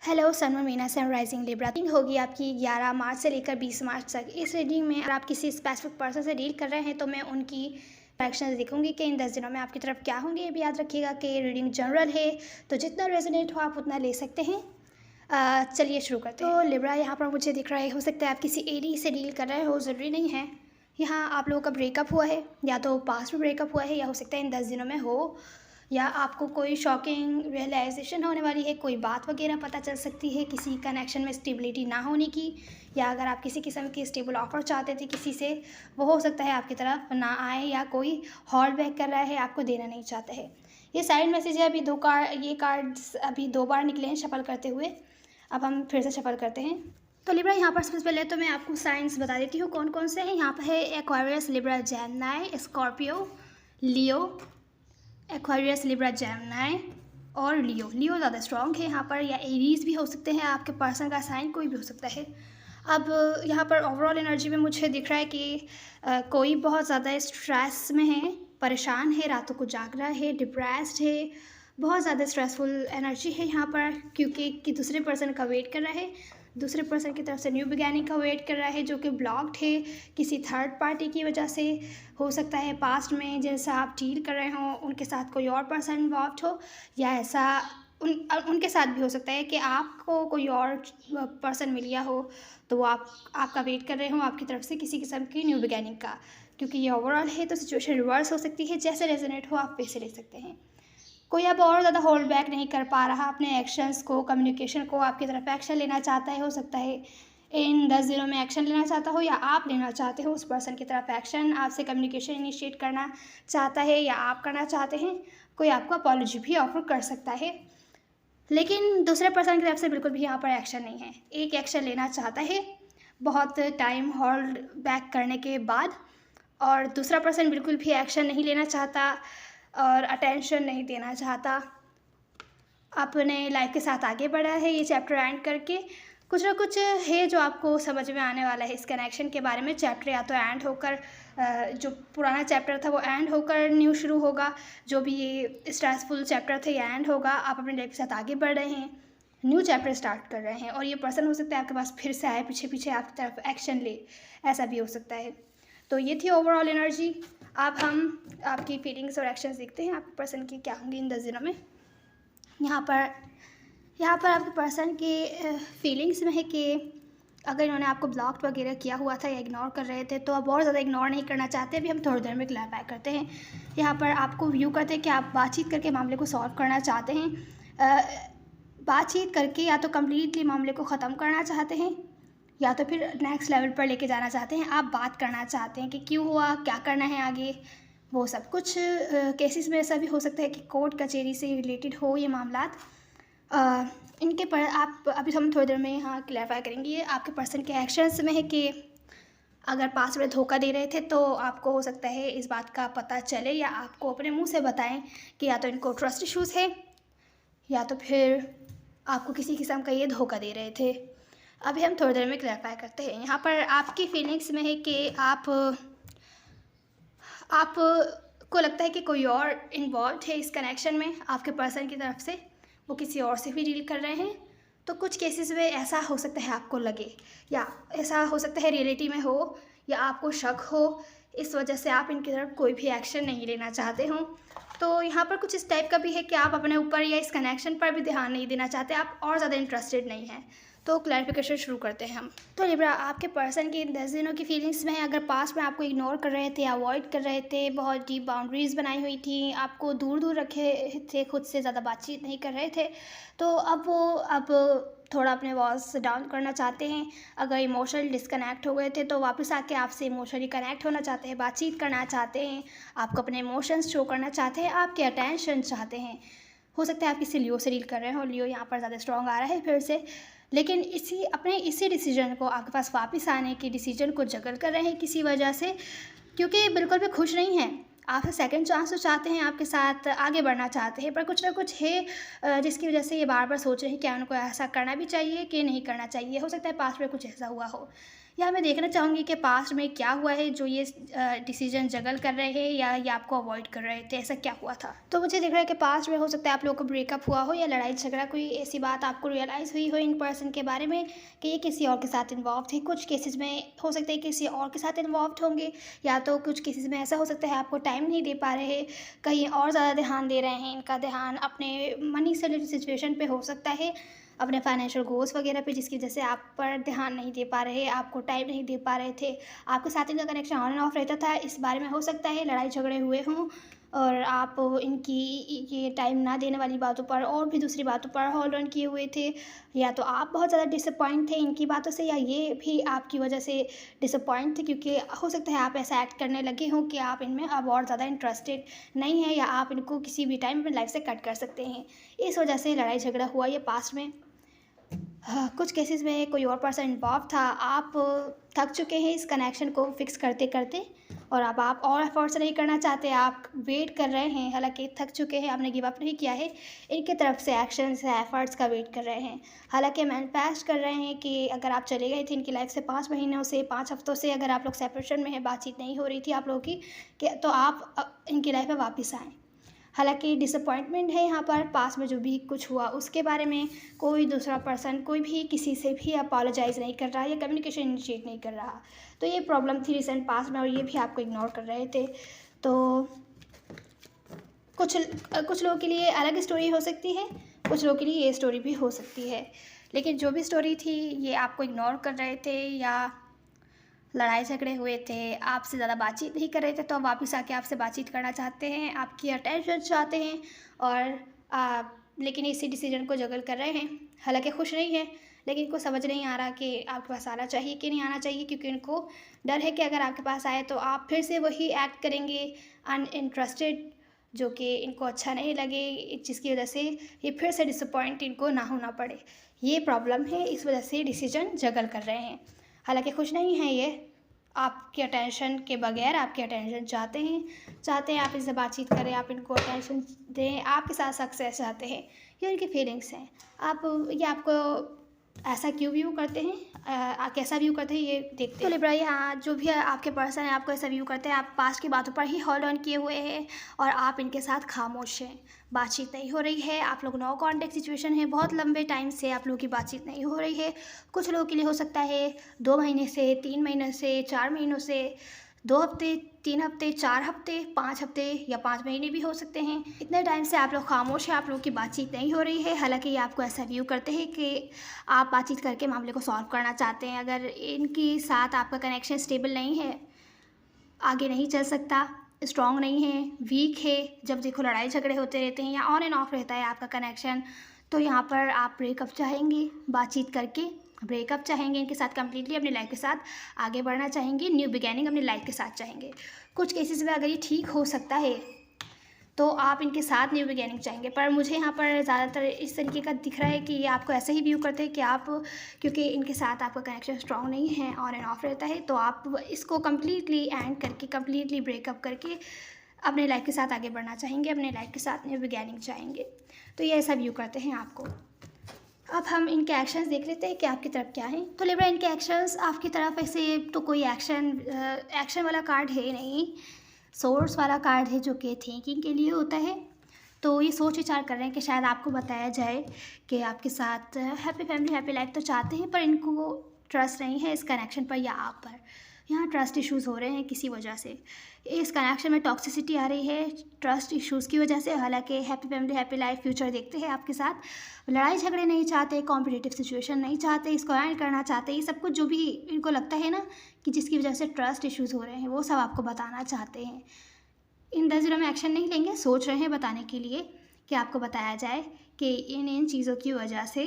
Hello सनम Meena sunrising Libra reading होगी आपकी 11 मार्च से लेकर 20 मार्च तक। इस रीडिंग में अगर आप किसी स्पेसिफिक पर्सन से डील कर रहे हैं तो मैं उनकी डायरेक्शंस दिखूंगी कि इन 10 दिनों में आपकी तरफ क्या होंगे। ये भी याद रखिएगा कि रीडिंग जनरल है, तो जितना रेजोनेट हो आप उतना ले सकते हैं। चलिए शुरू करते हैं। तो लिब्रा यहाँ पर मुझे दिख रहा है, हो सकता है आप किसी एडी से डील कर रहे हो, ज़रूरी नहीं है। यहाँ आप लोगों का ब्रेकअप हुआ है, या तो पास्ट में ब्रेकअप हुआ है, या हो सकता है इन 10 दिनों में हो, या आपको कोई शॉकिंग रियलाइजेशन होने वाली है, कोई बात वगैरह पता चल सकती है किसी कनेक्शन में स्टेबिलिटी ना होने की, या अगर आप किसी किस्म की स्टेबल ऑफर चाहते थे किसी से, वो हो सकता है आपकी तरफ ना आए, या कोई हॉल्ड बैक कर रहा है, आपको देना नहीं चाहता है। ये साइड मैसेज है। अभी ये कार्ड्स अभी 2 बार निकले हैं शफल करते हुए। अब हम फिर से शफल करते हैं। तो लिब्रा यहाँ पर सबसे पहले तो मैं आपको साइंस बता देती हूँ कौन कौन से हैं। यहाँ पर है एक्वेरियस, लिब्रा, जेमिनी, स्कॉर्पियो, लियो, एक्वेरियस, लिब्रा, जेमिनी और लियो ज़्यादा स्ट्रॉन्ग है यहाँ पर, या एरीज भी हो सकते हैं, आपके पर्सन का साइन कोई भी हो सकता है। अब यहाँ पर ओवरऑल एनर्जी में मुझे दिख रहा है कि कोई बहुत ज़्यादा स्ट्रेस में है, परेशान है, रातों को जाग रहा है, डिप्रेस्ड है, बहुत ज़्यादा स्ट्रेसफुल एनर्जी है यहाँ पर, क्योंकि कि दूसरे पर्सन का वेट कर रहा है, दूसरे पर्सन की तरफ से न्यू बिगैनिंग का वेट कर रहा है, जो कि ब्लॉक्ड है किसी थर्ड पार्टी की वजह से। हो सकता है पास्ट में जैसा आप डील कर रहे हो उनके साथ कोई और पर्सन इन्वॉल्व हो, या ऐसा उनके साथ भी हो सकता है कि आपको कोई और पर्सन मिल गया हो, तो वो आपका वेट कर रहे हो आपकी तरफ से किसी किस्म की न्यू बिगैनिंग का। क्योंकि ये ओवरऑल है तो सिचुएशन रिवर्स हो सकती है, जैसे रेजोनेट हो आप वैसे ले सकते हैं। कोई अब और ज़्यादा होल्ड बैक नहीं कर पा रहा अपने एक्शंस को, कम्युनिकेशन को, आपकी तरफ एक्शन लेना चाहता है। हो सकता है इन 10 दिनों में एक्शन लेना चाहता हो, या आप लेना चाहते हो उस पर्सन की तरफ एक्शन, आपसे कम्युनिकेशन इनिशिएट करना चाहता है, या आप करना चाहते हैं। कोई आपको अपॉलॉजी भी ऑफर कर सकता है, लेकिन दूसरे पर्सन की तरफ से बिल्कुल भी यहाँ पर एक्शन नहीं है। एक एक्शन लेना चाहता है बहुत टाइम होल्ड बैक करने के बाद, और दूसरा पर्सन बिल्कुल भी एक्शन नहीं लेना चाहता और अटेंशन नहीं देना चाहता, अपने लाइफ के साथ आगे बढ़ा है। ये चैप्टर एंड करके कुछ ना कुछ है जो आपको समझ में आने वाला है इस कनेक्शन के बारे में। चैप्टर या तो एंड होकर जो पुराना चैप्टर था वो एंड होकर न्यू शुरू होगा, जो भी ये स्ट्रेसफुल चैप्टर थे ये एंड होगा, आप अपने लाइफ के साथ आगे बढ़ रहे हैं, न्यू चैप्टर स्टार्ट कर रहे हैं, और ये पर्सन हो सकता है आपके पास फिर से आए, पीछे पीछे आपकी तरफ एक्शन ले, ऐसा भी हो सकता है। तो ये थी ओवरऑल एनर्जी। अब हम आपकी फीलिंग्स और एक्शंस देखते हैं आपके पर्सन की क्या होंगी इन 10 दिनों में। यहाँ पर आपके पर्सन के फीलिंग्स में है कि अगर इन्होंने आपको ब्लॉक वगैरह किया हुआ था या इग्नोर कर रहे थे, तो अब और ज़्यादा इग्नोर नहीं करना चाहते। अभी हम थोड़ी देर में क्लैरिफाई करते हैं। यहाँ पर आपको व्यू करते हैं कि आप बातचीत करके मामले को सॉल्व करना चाहते हैं। बातचीत करके या तो कम्प्लीटली मामले को ख़त्म करना चाहते हैं, या तो फिर नेक्स्ट लेवल पर लेके जाना चाहते हैं। आप बात करना चाहते हैं कि क्यों हुआ, क्या करना है आगे, वो सब। कुछ केसेस में ऐसा भी हो सकता है कि कोर्ट कचहरी से रिलेटेड हो ये मामलात। इनके पर आप अभी हम थोड़ी देर में यहाँ क्लैरिफाई करेंगे। ये आपके पर्सन के एक्शंस में है कि अगर पास्ट में धोखा दे रहे थे तो आपको हो सकता है इस बात का पता चले, या आपको अपने मुंह से बताएं कि या तो इनको ट्रस्ट इश्यूज़ है, या तो फिर आपको किसी किस्म का ये धोखा दे रहे थे। अभी हम थोड़ी देर में क्लैरिफाई करते हैं। यहाँ पर आपकी फीलिंग्स में है कि आपको लगता है कि कोई और इन्वॉल्व है इस कनेक्शन में आपके पर्सन की तरफ से, वो किसी और से भी डील कर रहे हैं। तो कुछ केसेस में ऐसा हो सकता है आपको लगे, या ऐसा हो सकता है रियलिटी में हो, या आपको शक हो, इस वजह से आप इनकी तरफ कोई भी एक्शन नहीं लेना चाहते हो। तो यहाँ पर कुछ इस टाइप का भी है कि आप अपने ऊपर या इस कनेक्शन पर भी ध्यान नहीं देना चाहते, आप और ज़्यादा इंटरेस्टेड नहीं हैं। तो क्लैरिफिकेशन शुरू करते हैं हम। तो लिब्रा, आपके पर्सन की इन 10 दिनों की फीलिंग्स में है, अगर पास्ट में आपको इग्नोर कर रहे थे, अवॉइड कर रहे थे, बहुत डीप बाउंड्रीज़ बनाई हुई थी, आपको दूर दूर रखे थे, खुद से ज़्यादा बातचीत नहीं कर रहे थे, तो अब थोड़ा अपने वॉल्स डाउन करना चाहते हैं। अगर इमोशनल डिस्कनेक्ट हो गए थे तो वापस आके आपसे इमोशनली कनेक्ट होना चाहते हैं, बातचीत करना चाहते हैं, आपको अपने इमोशंस शो करना चाहते हैं, आपके अटेंशन चाहते हैं। हो सकता है आप किसी लियो से डील कर रहे हो, लियो यहाँ पर ज़्यादा स्ट्रॉन्ग आ रहा है फिर से, लेकिन इसी डिसीजन को आपके पास वापस आने के डिसीजन को जगल कर रहे हैं किसी वजह से, क्योंकि बिल्कुल भी खुश नहीं हैं। आप सेकंड चांस तो चाहते हैं, आपके साथ आगे बढ़ना चाहते हैं, पर कुछ ना कुछ है जिसकी वजह से ये बार बार सोच रहे हैं क्या उनको ऐसा करना भी चाहिए कि नहीं करना चाहिए। हो सकता है पास्ट में कुछ ऐसा हुआ हो, या मैं देखना चाहूँगी कि पास्ट में क्या हुआ है जो ये डिसीजन जगल कर रहे हैं या ये आपको अवॉइड कर रहे थे, ऐसा क्या हुआ था। तो मुझे दिख रहा है कि पास्ट में हो सकता है आप लोगों को ब्रेकअप हुआ हो या लड़ाई झगड़ा, कोई ऐसी बात आपको रियलाइज़ हुई हो इन पर्सन के बारे में कि ये किसी और के साथ इन्वॉल्व थे। कुछ केसेस में हो सकता है किसी और के साथ इन्वॉल्व होंगे, या तो कुछ केसेस में ऐसा हो सकता है आपको टाइम नहीं दे पा रहे, कहीं और ज़्यादा ध्यान दे रहे हैं। इनका ध्यान अपने मनी से रिलेटेड सिचुएशन पे हो सकता है, अपने फाइनेंशियल गोल्स वगैरह पे, जिसकी वजह से आप पर ध्यान नहीं दे पा रहे, आपको टाइम नहीं दे पा रहे थे। आपके साथ इनका कनेक्शन ऑन एंड ऑफ रहता था, इस बारे में हो सकता है लड़ाई झगड़े हुए हों और आप इनकी ये टाइम ना देने वाली बातों पर और भी दूसरी बातों पर होल्ड ऑन किए हुए थे, या तो आप बहुत ज़्यादा डिसअपॉइंट थे इनकी बातों से, या ये भी आपकी वजह से डिसअपॉइंट थे, क्योंकि हो सकता है आप ऐसा एक्ट करने लगे हों कि आप इनमें अब और ज़्यादा इंटरेस्टेड नहीं है, या आप इनको किसी भी टाइम अपनी लाइफ से कट कर सकते हैं। इस वजह से लड़ाई झगड़ा हुआ ये पास्ट में। हाँ, कुछ केसेस में कोई और पर्सन इन्वॉल्व था, आप थक चुके हैं इस कनेक्शन को फिक्स करते करते और अब आप और एफर्ट्स नहीं करना चाहते, आप वेट कर रहे हैं, हालांकि थक चुके हैं, आपने गिव अप नहीं किया है, इनके तरफ से एक्शंस या एफर्ट्स का वेट कर रहे हैं। हालांकि मैनिफेस्ट कर रहे हैं कि अगर आप चले गए थे इनकी लाइफ से 5 महीनों से 5 हफ्तों से, अगर आप लोग सेपरेशन में हैं, बातचीत नहीं हो रही थी आप लोगों की, तो आप इनकी लाइफ में वापस आएँ। हालांकि डिसअपॉइंटमेंट है यहाँ पर, पास में जो भी कुछ हुआ उसके बारे में कोई दूसरा पर्सन, कोई भी किसी से भी अपोलोजाइज़ नहीं कर रहा या कम्युनिकेशन इनिशिएट नहीं कर रहा। तो ये प्रॉब्लम थी रिसेंट पास्ट में और ये भी आपको इग्नोर कर रहे थे। तो कुछ लोगों के लिए अलग स्टोरी हो सकती है, कुछ लोगों के लिए ये स्टोरी भी हो सकती है, लेकिन जो भी स्टोरी थी ये आपको इग्नोर कर रहे थे या लड़ाई झगड़े हुए थे, आपसे ज़्यादा बातचीत नहीं कर रहे थे, तो अब वापस आके आपसे बातचीत करना चाहते हैं, आपकी अटेंशन चाहते हैं और लेकिन इसी डिसीजन को जगल कर रहे हैं। हालांकि खुश नहीं है, लेकिन इनको समझ नहीं आ रहा कि आपके पास आना चाहिए कि नहीं आना चाहिए, क्योंकि इनको डर है कि अगर आपके पास आए तो आप फिर से वही एक्ट करेंगे अनइंटरेस्टेड, जो कि इनको अच्छा नहीं लगे, जिसकी वजह से ये फिर से डिसअपॉइंट इनको ना होना पड़े। ये प्रॉब्लम है, इस वजह से डिसीजन जगल कर रहे हैं। हालांकि खुश नहीं है ये, आपके अटेंशन के बगैर आपके अटेंशन चाहते हैं आप इनसे बातचीत करें, आप इनको अटेंशन दें, आपके साथ सक्सेस चाहते हैं, ये उनकी फीलिंग्स हैं। ये आपको ऐसा क्यों व्यू करते हैं, कैसा व्यू करते हैं ये देखते हैं। तो लिब्रा, यहाँ जो भी आपके पर्सन है आपको ऐसा व्यू करते हैं, आप पास्ट की बातों पर ही होल्ड ऑन किए हुए हैं और आप इनके साथ खामोश हैं, बातचीत नहीं हो रही है, आप लोग नो कॉन्टेक्ट सिचुएशन है, बहुत लंबे टाइम से आप लोगों की बातचीत नहीं हो रही है। कुछ लोगों के लिए हो सकता है 2 महीने से, 3 महीने से, 4 महीनों से, 2 हफ्ते, 3 हफ्ते, 4 हफ्ते, 5 हफ्ते या 5 महीने भी हो सकते हैं। इतने टाइम से आप लोग खामोश हैं, आप लोगों की बातचीत नहीं हो रही है। हालांकि ये आपको ऐसा व्यू करते हैं कि आप बातचीत करके मामले को सॉल्व करना चाहते हैं। अगर इनके साथ आपका कनेक्शन स्टेबल नहीं है, आगे नहीं चल सकता, स्ट्रॉन्ग नहीं है, वीक है, जब देखो लड़ाई झगड़े होते रहते हैं या ऑन एंड ऑफ रहता है आपका कनेक्शन, तो यहाँ पर आप ब्रेकअप चाहेंगे, बातचीत करके ब्रेकअप चाहेंगे, इनके साथ कम्प्लीटली अपनी लाइफ के साथ आगे बढ़ना चाहेंगे, न्यू बिगैनिंग अपनी लाइफ के साथ चाहेंगे। कुछ केसेस में अगर ये ठीक हो सकता है तो आप इनके साथ न्यू बिगैनिंग चाहेंगे, पर मुझे यहाँ पर ज़्यादातर इस तरीके का दिख रहा है कि ये आपको ऐसे ही व्यू करते हैं कि आप, क्योंकि इनके साथ आपका कनेक्शन स्ट्रॉन्ग नहीं है, ऑन एंड ऑफ रहता है, तो आप इसको कम्प्लीटली एंड करके, कम्प्लीटली ब्रेकअप करके अपने लाइफ के साथ आगे बढ़ना चाहेंगे, अपने लाइफ के साथ न्यू बिगैनिंग चाहेंगे। तो ये ऐसा व्यू करते हैं आपको। अब हम इनके एक्शंस देख लेते हैं कि आपकी तरफ क्या है। तो लिब्रा, इनके एक्शंस आपकी तरफ ऐसे तो कोई एक्शन वाला कार्ड है नहीं, सोर्स वाला कार्ड है जो कि थिंकिंग के लिए होता है। तो ये सोच विचार कर रहे हैं कि शायद आपको बताया जाए कि आपके साथ हैप्पी फैमिली हैप्पी लाइफ तो चाहते हैं, पर इनको ट्रस्ट नहीं है इस कनेक्शन पर या आप पर। यहाँ ट्रस्ट इश्यूज़ हो रहे हैं किसी वजह से, इस कनेक्शन में टॉक्सिसिटी आ रही है ट्रस्ट इश्यूज़ की वजह से। हालांकि happy family happy life future देखते हैं आपके साथ, लड़ाई झगड़े नहीं चाहते, कॉम्पिटिटिव सिचुएशन नहीं चाहते, इसको एंड करना चाहते, ये सब कुछ जो भी इनको लगता है ना कि जिसकी वजह से ट्रस्ट इश्यूज़ हो रहे हैं, वो सब आपको बताना चाहते हैं। इन 10 दिनों में एक्शन नहीं लेंगे, सोच रहे हैं बताने के लिए कि आपको बताया जाए कि इन चीज़ों की वजह से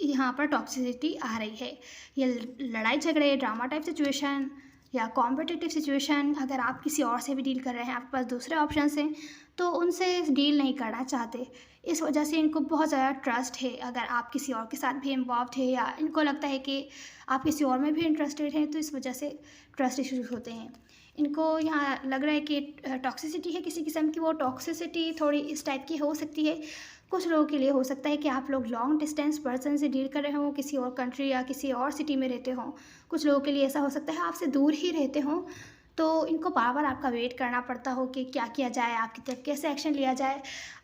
यहाँ पर टॉक्सिसिटी आ रही है। ये लड़ाई झगड़े, ड्रामा टाइप सिचुएशन या कॉम्पिटिटिव सिचुएशन, अगर आप किसी और से भी डील कर रहे हैं, आपके पास दूसरे ऑप्शंस हैं, तो उनसे डील नहीं करना चाहते। इस वजह से इनको बहुत ज़्यादा ट्रस्ट है, अगर आप किसी और के साथ भी इन्वॉल्व है या इनको लगता है कि आप किसी और में भी इंटरेस्टेड हैं, तो इस वजह से ट्रस्ट इश्यूज़ होते हैं। इनको यहाँ लग रहा है कि टॉक्सिसिटी है किसी किस्म की, वो टॉक्सिसिटी थोड़ी इस टाइप की हो सकती है। कुछ लोगों के लिए हो सकता है कि आप लोग लॉन्ग डिस्टेंस पर्सन से डील कर रहे हों, किसी और कंट्री या किसी और सिटी में रहते हों। कुछ लोगों के लिए ऐसा हो सकता है आपसे दूर ही रहते हों, तो इनको बार-बार आपका वेट करना पड़ता हो कि क्या किया जाए, आपकी तरफ कैसे एक्शन लिया जाए।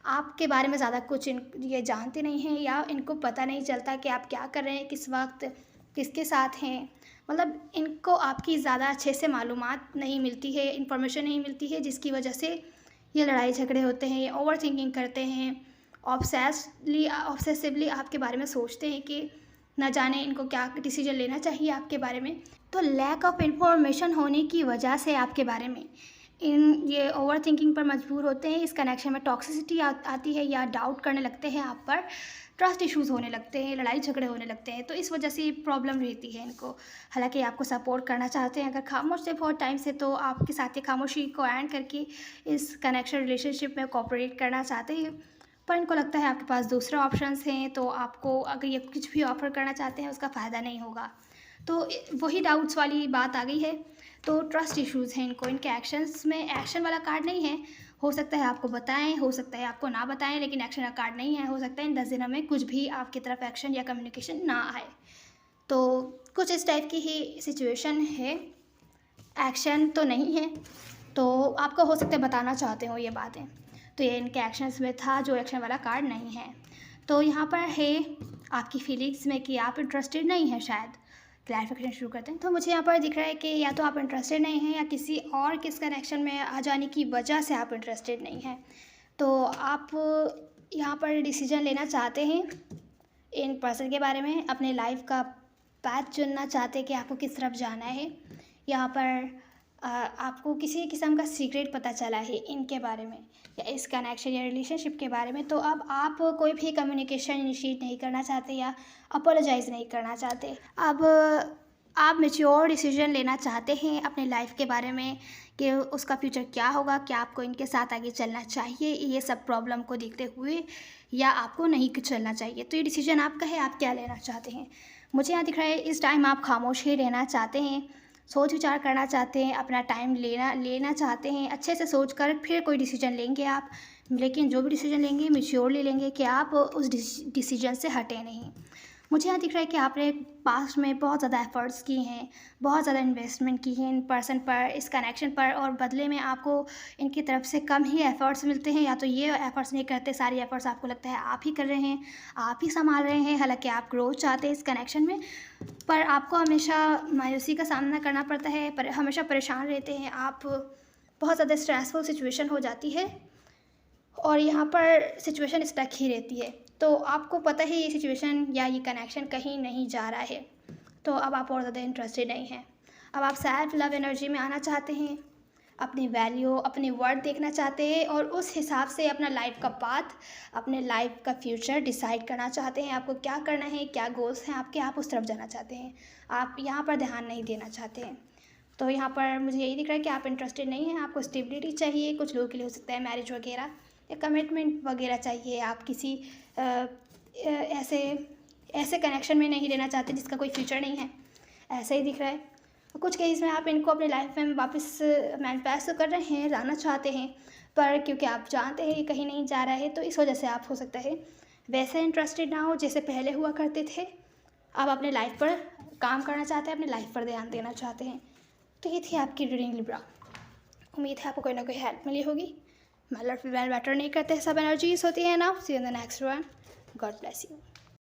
आपके बारे में ज़्यादा कुछ ये जानते नहीं हैं या इनको पता नहीं चलता कि आप क्या कर रहे हैं, किस वक़्त, किसके साथ हैं। मतलब इनको आपकी ज़्यादा अच्छे से मालूमात नहीं मिलती है, इन्फॉर्मेशन नहीं मिलती है, जिसकी वजह से ये लड़ाई झगड़े होते हैं, ये ओवरथिंकिंग करते हैं, ऑब्सेसिवली आपके बारे में सोचते हैं कि ना जाने इनको क्या डिसीजन लेना चाहिए आपके बारे में। तो लैक ऑफ इन्फॉर्मेशन होने की वजह से आपके बारे में ये ओवरथिंकिंग पर मजबूर होते हैं। इस कनेक्शन में टॉक्सिसिटी आती है या डाउट करने लगते हैं आप पर, ट्रस्ट इश्यूज़ होने लगते हैं, लड़ाई झगड़े होने लगते हैं। तो इस वजह से प्रॉब्लम रहती है इनको। हालाँकि आपको सपोर्ट करना चाहते हैं अगर खामोश थे बहुत टाइम से, तो आपके साथ ये खामोशी को एंड करके इस कनेक्शन रिलेशनशिप में कोऑपरेट करना चाहते हैं। पर इनको लगता है आपके पास दूसरे ऑप्शंस हैं, तो आपको अगर ये कुछ भी ऑफ़र करना चाहते हैं उसका फ़ायदा नहीं होगा। तो वही डाउट्स वाली बात आ गई है। तो ट्रस्ट इश्यूज़ हैं इनको, इनके एक्शंस में एक्शन वाला कार्ड नहीं है। हो सकता है आपको बताएँ, हो सकता है आपको ना बताएँ, लेकिन एक्शन का कार्ड नहीं है। हो सकता है इन 10 दिनों में कुछ भी आपकी तरफ एक्शन या कम्युनिकेशन ना आए। तो कुछ इस टाइप की ही सिचुएशन है, एक्शन तो नहीं है। तो आपको हो सकता है बताना चाहते हो ये बातें। तो ये इनके एक्शंस में था जो एक्शन वाला कार्ड नहीं है। तो यहाँ पर है आपकी फीलिंग्स में कि आप इंटरेस्टेड नहीं हैं शायद। क्लैरिफिकेशन शुरू करते हैं। तो मुझे यहाँ पर दिख रहा है कि या तो आप इंटरेस्टेड नहीं हैं या किसी और किस कनेक्शन में आ जाने की वजह से आप इंटरेस्टेड नहीं हैं। तो आप यहाँ पर डिसीजन लेना चाहते हैं इन पर्सन के बारे में, अपने लाइफ का पाथ चुनना चाहते हैं कि आपको किस तरफ जाना है। यहाँ पर आपको किसी किस्म का सीक्रेट पता चला है इनके बारे में या इस कनेक्शन या रिलेशनशिप के बारे में, तो अब आप कोई भी कम्युनिकेशन इनिशिएट नहीं करना चाहते या अपोलोजाइज़ नहीं करना चाहते। अब आप मैच्योर डिसीजन लेना चाहते हैं अपने लाइफ के बारे में कि उसका फ्यूचर क्या होगा, क्या आपको इनके साथ आगे चलना चाहिए ये सब प्रॉब्लम को देखते हुए, या आपको नहीं चलना चाहिए। तो ये डिसीजन आपका है, आप क्या लेना चाहते हैं। मुझे यहाँ दिख रहा है इस टाइम आप खामोश ही रहना चाहते हैं, सोच विचार करना चाहते हैं, अपना टाइम लेना चाहते हैं, अच्छे से सोच कर फिर कोई डिसीजन लेंगे आप। लेकिन जो भी डिसीजन लेंगे मैच्योरली लेंगे कि आप उस डिसीजन से हटें नहीं। मुझे यहाँ दिख रहा है कि आपने पास्ट में बहुत ज़्यादा एफ़र्ट्स किए हैं, बहुत ज़्यादा इन्वेस्टमेंट की है इन पर्सन पर, इस कनेक्शन पर, और बदले में आपको इनकी तरफ से कम ही एफ़र्ट्स मिलते हैं, या तो ये एफ़र्ट्स नहीं करते, सारी एफ़र्ट्स आपको लगता है आप ही कर रहे हैं, आप ही संभाल रहे हैं। हालाँकि आप ग्रोथ चाहते हैं इस कनेक्शन में, पर आपको हमेशा मायूसी का सामना करना पड़ता है, हमेशा परेशान रहते हैं आप, बहुत ज़्यादा स्ट्रेसफुल सिचुएशन हो जाती है और यहाँ पर सिचुएशन स्टक ही रहती है। तो आपको पता है ये सिचुएशन या ये कनेक्शन कहीं नहीं जा रहा है, तो अब आप और ज़्यादा इंटरेस्टेड नहीं हैं। अब आप सेल्फ लव एनर्जी में आना चाहते हैं, अपनी वैल्यू, अपनी वर्थ देखना चाहते हैं और उस हिसाब से अपना लाइफ का पाथ, अपने लाइफ का फ्यूचर डिसाइड करना चाहते हैं। आपको क्या करना है, क्या गोल्स हैं आपके, आप उस तरफ जाना चाहते हैं। आप यहाँ पर ध्यान नहीं देना चाहते हैं। तो यहाँ पर मुझे यही दिख रहा है कि आप इंटरेस्टेड नहीं हैं, आपको स्टेबिलिटी चाहिए। कुछ लोगों के लिए हो सकता है मैरिज वगैरह या कमिटमेंट वगैरह चाहिए। आप किसी ऐसे कनेक्शन में नहीं रहना चाहते जिसका कोई फ्यूचर नहीं है, ऐसा ही दिख रहा है। कुछ केस में आप इनको अपने लाइफ में वापस मैनिफेस्ट कर रहे हैं, लाना चाहते हैं, पर क्योंकि आप जानते हैं ये कहीं नहीं जा रहा है, तो इस वजह से आप हो सकता है वैसे इंटरेस्टेड ना हो जैसे पहले हुआ करते थे। आप अपने लाइफ पर काम करना चाहते हैं, अपने लाइफ पर ध्यान देना चाहते हैं। तो ये थी आपकी रीडिंग लिब्रा। उम्मीद है आपको कोई ना कोई हेल्प मिली होगी। मैटर नहीं करते, सब एनर्जीज होती है ना। See you in the next one. God bless you.